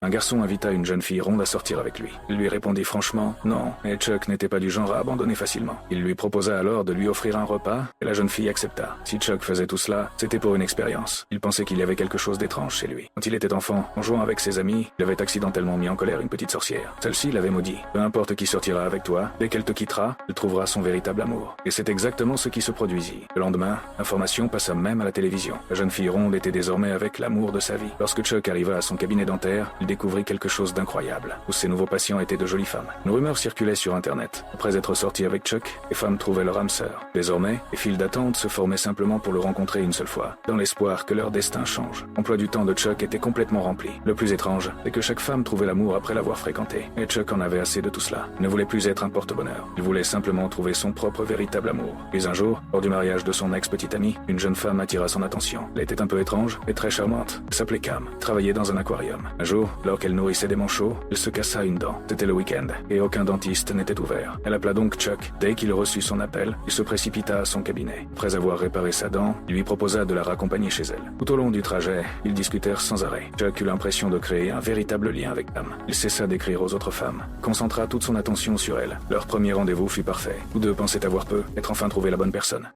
Un garçon invita une jeune fille ronde à sortir avec lui. Il lui répondit franchement non, et Chuck n'était pas du genre à abandonner facilement. Il lui proposa alors de lui offrir un repas, et la jeune fille accepta. Si Chuck faisait tout cela, c'était pour une expérience. Il pensait qu'il y avait quelque chose d'étrange chez lui. Quand il était enfant, en jouant avec ses amis, il avait accidentellement mis en colère une petite sorcière. Celle-ci l'avait maudit. Peu importe qui sortira avec toi, dès qu'elle te quittera, elle trouvera son véritable amour. Et c'est exactement ce qui se produisit. Le lendemain, l'information passa même à la télévision. La jeune fille ronde était désormais avec l'amour de sa vie. Lorsque Chuck arriva à son cabinet dentaire, il découvrit quelque chose d'incroyable. Tous ses nouveaux patients étaient de jolies femmes. Une rumeur circulait sur Internet. Après être sorti avec Chuck, les femmes trouvaient leur âme sœur. Désormais, les files d'attente se formaient simplement pour le rencontrer une seule fois, dans l'espoir que leur destin change. L'emploi du temps de Chuck était complètement rempli. Le plus étrange, c'est que chaque femme trouvait l'amour après l'avoir fréquenté. Et Chuck en avait assez de tout cela. Il ne voulait plus être un porte-bonheur. Il voulait simplement trouver son propre véritable amour. Puis un jour, lors du mariage de son ex-petite amie, une jeune femme attira son attention. Elle était un peu étrange et très charmante. Elle s'appelait Cam, travaillait dans un aquarium. Un jour, alors qu'elle nourrissait des manchots, elle se cassa une dent. C'était le week-end, et aucun dentiste n'était ouvert. Elle appela donc Chuck. Dès qu'il reçut son appel, il se précipita à son cabinet. Après avoir réparé sa dent, il lui proposa de la raccompagner chez elle. Tout au long du trajet, ils discutèrent sans arrêt. Chuck eut l'impression de créer un véritable lien avec Cam. Il cessa d'écrire aux autres femmes, concentra toute son attention sur elle. Leur premier rendez-vous fut parfait. Tous deux pensaient avoir peu, être enfin trouvé la bonne personne.